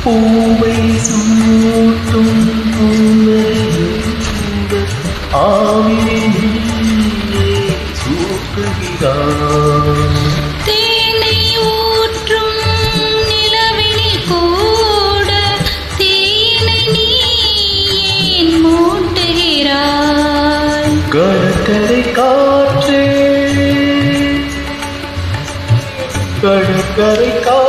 பூவை சூட்டும் ஆவியை சூட்டுகிறார். தேனை ஊற்றும் நிலவினில் கூட தேனை நீ ஏன் மூட்டுகிறாய்? கடற்கரை காற்றே, கடற்கரை காற்றே